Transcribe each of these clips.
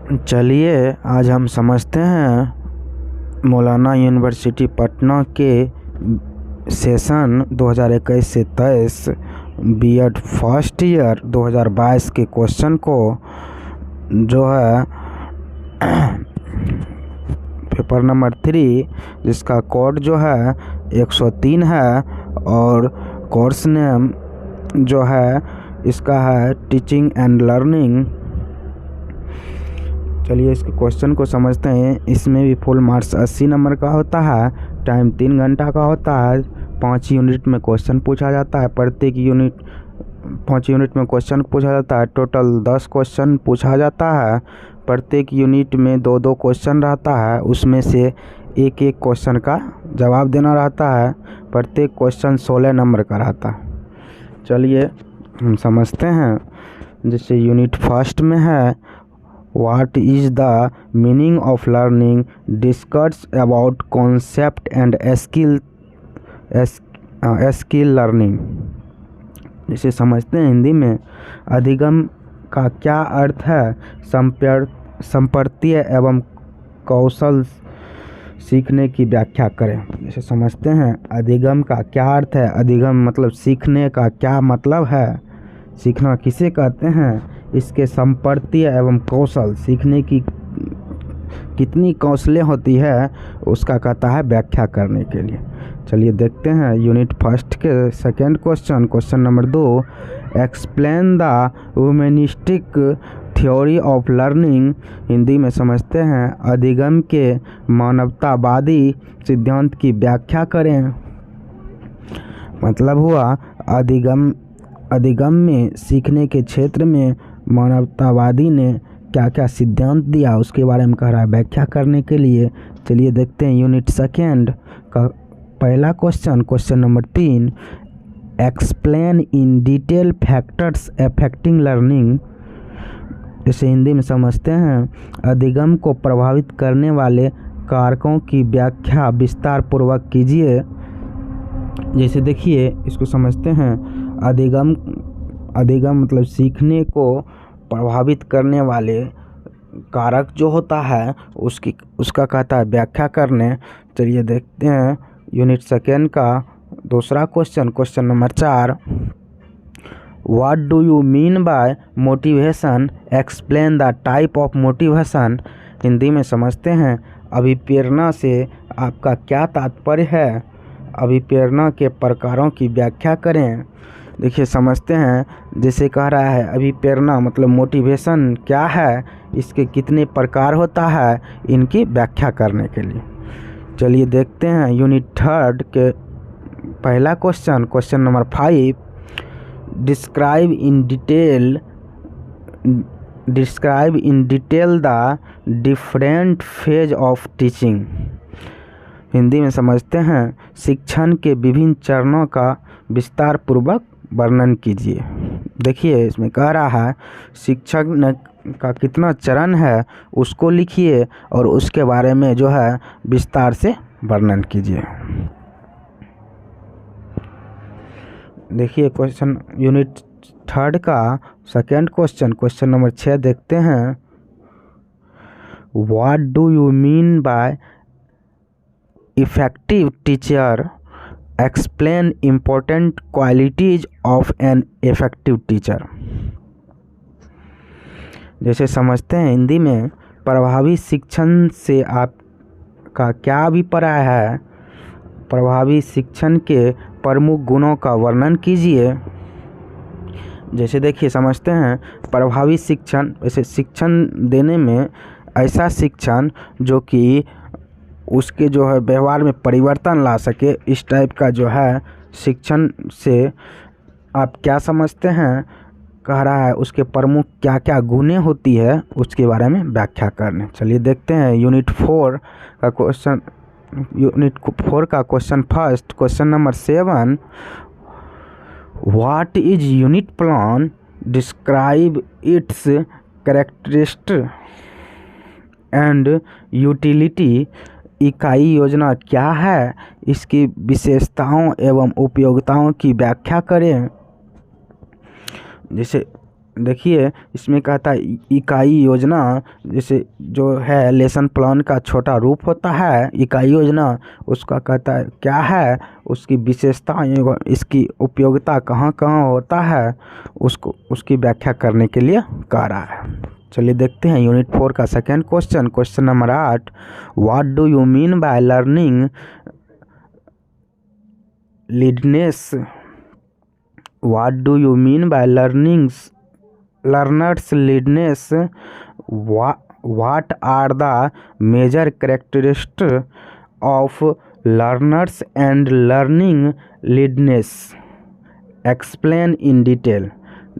चलिए आज हम समझते हैं मौलाना यूनिवर्सिटी पटना के सेशन 2021 से 23 बीएड फर्स्ट ईयर 2022 के क्वेश्चन को, जो है पेपर नंबर 3, जिसका कोड जो है 103 है और कोर्स नेम जो है इसका है टीचिंग एंड लर्निंग। चलिए इसके क्वेश्चन को समझते हैं। इसमें भी फुल मार्क्स 80 नंबर का होता है, टाइम 3 घंटा का होता है, 5 यूनिट में क्वेश्चन पूछा जाता है। प्रत्येक यूनिट 5 यूनिट में क्वेश्चन पूछा जाता है। टोटल 10 क्वेश्चन पूछा जाता है। प्रत्येक यूनिट में 2-2 क्वेश्चन रहता है, उसमें से एक क्वेश्चन का जवाब देना रहता है। प्रत्येक क्वेश्चन 16 नंबर का रहता है। चलिए हम समझते हैं। जैसे यूनिट फर्स्ट में है, What is the meaning of learning? Discuss about concept and skill learning। इसे समझते हैं हिंदी में। अधिगम का क्या अर्थ है? संपर्तीय एवं कौशल सीखने की व्याख्या करें। इसे समझते हैं। अधिगम का क्या अर्थ है? अधिगम मतलब सीखने का क्या मतलब है? सीखना किसे कहते हैं? इसके संपर्तीय एवं कौशल, सीखने की कितनी कौशलें होती है उसका कहता है व्याख्या करने के लिए। चलिए देखते हैं यूनिट फर्स्ट के second question. Question number 2, explain the humanistic theory of learning. Hindi में समझते हैं। अधिगम के मानवतावादी सिद्धांत की व्याख्या करें। मतलब हुआ अधिगम में सीखने के क्षेत्र में मानवतावादी ने क्या क्या सिद्धांत दिया उसके बारे में कह रहा है व्याख्या करने के लिए। चलिए देखते हैं यूनिट सेकेंड का पहला question. Question number 3, explain in detail factors affecting learning. इसे हिंदी में समझते हैं। अधिगम को प्रभावित करने वाले कारकों की व्याख्या विस्तार पूर्वक कीजिए। जैसे देखिए इसको समझते हैं। अधिगम मतलब सीखने को प्रभावित करने वाले कारक जो होता है उसका कहता है व्याख्या करने। चलिए देखते हैं यूनिट सेकेंड का दूसरा question. Question number 4, what do you mean bye motivation? Explain the type of motivation. Hindi में समझते हैं। अभिप्रेरणा से आपका क्या तात्पर्य है? अभिप्रेरणा के प्रकारों की व्याख्या करें। देखिए समझते हैं। जैसे कह रहा है अभिप्रेरणा मतलब मोटिवेशन क्या है, इसके कितने प्रकार होता है, इनकी व्याख्या करने के लिए। चलिए देखते हैं यूनिट थर्ड के पहला question. Question number 5, describe in detail the different phase of teaching. Hindi में समझते हैं। शिक्षण के विभिन्न चरणों का विस्तार पूर्वक वर्णन कीजिए। देखिए इसमें कह रहा है शिक्षण का कितना चरण है उसको लिखिए और उसके बारे में जो है विस्तार से वर्णन कीजिए। देखिए क्वेश्चन यूनिट थर्ड का सेकेंड क्वेश्चन। क्वेश्चन नंबर 6 देखते हैं। What do you mean bye effective teacher? Explain important qualities of an effective teacher. जैसे समझते हैं हिंदी में। प्रभावी शिक्षण से आपका क्या अभिप्राय है? प्रभावी शिक्षण के प्रमुख गुणों का वर्णन कीजिए। जैसे देखिए समझते हैं। प्रभावी शिक्षण, वैसे शिक्षण देने में ऐसा शिक्षण जो कि उसके जो है व्यवहार में परिवर्तन ला सके, इस टाइप का जो है शिक्षण से आप क्या समझते हैं? कह रहा है उसके प्रमुख क्या क्या गुणें होती है उसके बारे में व्याख्या करने। चलिए देखते हैं यूनिट 4 का question first. Question number 7, what is unit plan? Describe it's characteristic and utility. इकाई योजना क्या है? इसकी विशेषताओं एवं उपयोगिताओं की व्याख्या करें। जैसे देखिए इसमें कहता है इकाई योजना, जैसे जो है लेसन प्लान का छोटा रूप होता है इकाई योजना, उसका कहता है क्या है, उसकी विशेषता एवं इसकी उपयोगिता कहाँ कहाँ होता है, उसको उसकी व्याख्या करने के लिए कह रहा है। चलिए देखते हैं यूनिट 4 का second question, question number 8, what do you mean by learning leadness, what do you mean by learners leadness, what are the major characteristics of learners and learning leadness, explain in detail।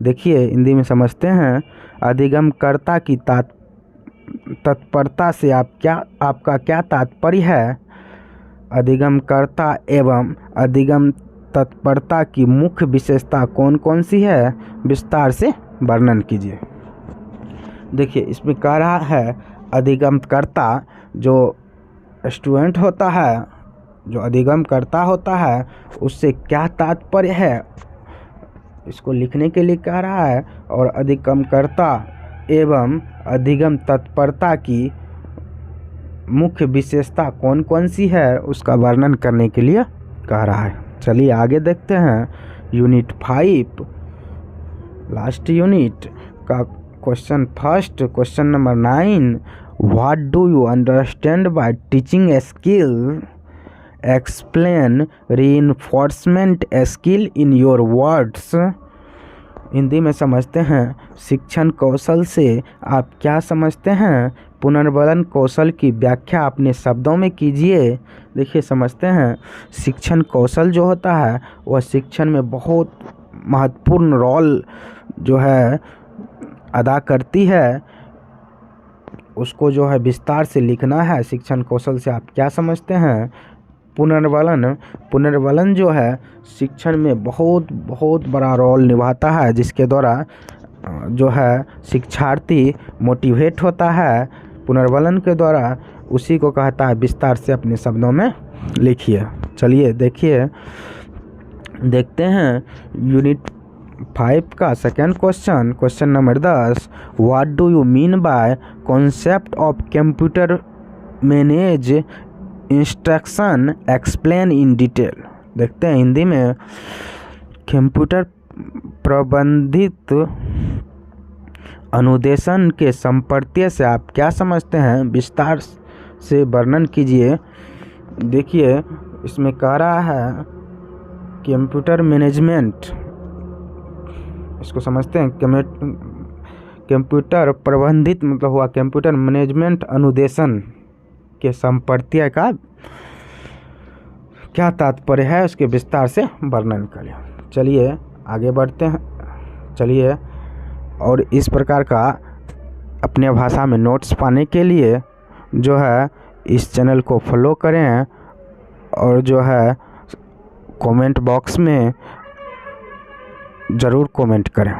देखिए हिंदी में समझते हैं, अधिगमकर्ता की तत्परता से आपका क्या तात्पर्य है, अधिगमकर्ता एवं अधिगम तत्परता की मुख्य विशेषता कौन कौन सी है, विस्तार से वर्णन कीजिए। देखिए इसमें कह रहा है अधिगमकर्ता जो स्टूडेंट होता है, जो अधिगमकर्ता होता है उससे क्या तात्पर्य है, इसको लिखने के लिए कह रहा है। और अधिगमकर्ता एवं अधिगम तत्परता की मुख्य विशेषता कौन कौन सी है उसका वर्णन करने के लिए कह रहा है। चलिए आगे देखते हैं यूनिट 5 लास्ट यूनिट का question first, question number 9, what do you understand by teaching a skill, explain reinforcement a skill in your words. Hindi में समझते हैं, शिक्षण कौशल से आप क्या समझते हैं, पुनर्बलन कौशल की व्याख्या अपने शब्दों में कीजिए। देखिए समझते हैं, शिक्षण कौशल जो होता है वह शिक्षण में बहुत महत्वपूर्ण रोल जो है अदा करती है, उसको जो है विस्तार से लिखना है। शिक्षण कौशल से आप क्या समझते हैं, पुनर्बलन जो है शिक्षण में बहुत बड़ा रोल निभाता है, जिसके द्वारा जो है शिक्षार्थी मोटिवेट होता है पुनर्बलन के द्वारा, उसी को कहता है विस्तार से अपने शब्दों में लिखिए। चलिए देखते हैं यूनिट 5 का second question, question number 10, what do you mean bye concept of computer manage instruction, explain in detail. देखते हैं हिंदी में, कंप्यूटर प्रबंधित अनुदेशन के संपर्क से आप क्या समझते हैं, विस्तार से वर्णन कीजिए। देखिए इसमें कह रहा है कंप्यूटर मैनेजमेंट, इसको समझते हैं, कंप्यूटर प्रबंधित मतलब हुआ कंप्यूटर मैनेजमेंट अनुदेशन के संपर्क का क्या तात्पर्य है, उसके विस्तार से वर्णन करें। चलिए आगे बढ़ते हैं। चलिए, और इस प्रकार का अपने भाषा में नोट्स पाने के लिए जो है इस चैनल को फॉलो करें और जो है कमेंट बॉक्स में ज़रूर कमेंट करें।